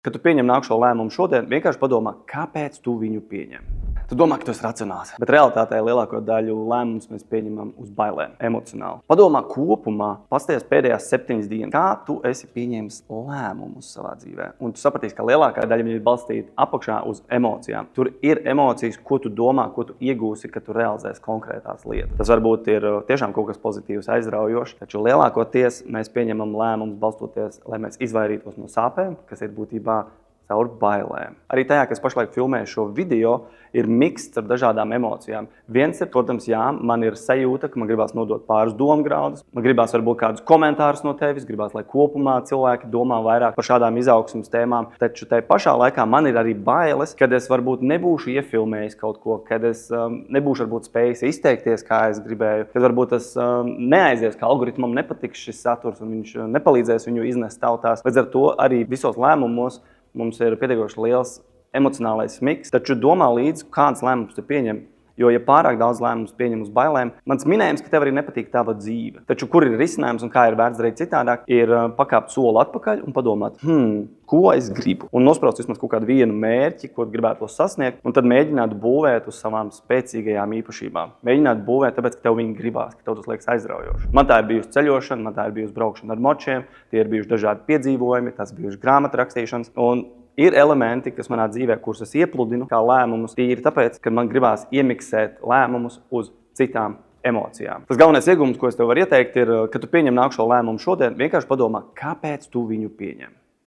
Kad tu pieņem nākamo lēmumu šodien, vienkārši padomā, kāpēc tu viņu pieņem. Tu domā, ka tu esi racionāls, bet realitātē lielāko daļu lēmumus mēs pieņemam uz bailēm, emocionāli. Padomā kopumā, pasties pēdējās 7 dienas, kā tu esi pieņēmis lēmumus savā dzīvē. Un tu sapratīsi, ka lielākā daļa ir balstīta apakšā uz emocijām. Tur ir emocijas, ko tu domā, ko tu iegūsi, kad tu realizēsi konkrētās lietas. Tas varbūt ir tiešām kaut kas pozitīvs, aizraujošs, taču lielākoties mēs pieņemam lēmumus balstoties, lai mēs izvairītos no sāpēm, kas ir būtībā caur bailēm. Arī tajā, kas pašlaik filmē šo video, ir miksts ar dažādām emocijām. Viens ir, protams, jā, man ir sajūta, ka man gribās nodot pāris domgraudus, man gribās varbūt kādus komentārus no tevis, gribās, lai kopumā cilvēki domā vairāk par šādām izaugsmes tēmām, taču tai pašā laikā man ir arī bailes, kad es varbūt nebūšu iefilmējis kaut ko, kad es nebūšu varbūt spējis izteikties, kā es gribēju, kad varbūt tas neaizies, ka algoritmam nepatiks šis saturs un viņš nepalīdzēs viņu iznest tautās. Līdz ar to arī visos lēmumos mums ir pietiekoši liels emocionālais miks, taču domā līdzi, kādas lēmumus tu pieņem. Jo, ja pārāk daudz lēmumus pieņem uz bailēm, mans minējums, ka tev arī nepatīk tava dzīve. Taču, kur ir risinājums un kā ir vērts darīt citādāk, ir pakāpt soli atpakaļ un padomāt, ko es gribu. Un nospraust vismaz kaut kādu vienu mērķi, ko gribētu sasniegt, un tad mēģināt būvēt uz savām spēcīgajām īpašībām. Mēģināt būvēt, tāpēc, ka tev viņi gribās, ka tev tas liekas aizraujoši. Man tā ir bijusi ceļošana, man tā ir bijusi braukšana ar močiem, tie ir bijuši dažādi piedzīvojumi, tas bijuši grāmatrakstīšanas. Un ir elementi, kas manā dzīvē, kurus es iepludinu kā lēmumus, tīri tāpēc, ka man gribās iemiksēt lēmumus uz citām emocijām. Tas galvenais iegūms, ko es tev varu ieteikt, ir, kad tu pieņem nākamo lēmumu šodien, vienkārši padomā, kāpēc tu viņu pieņem.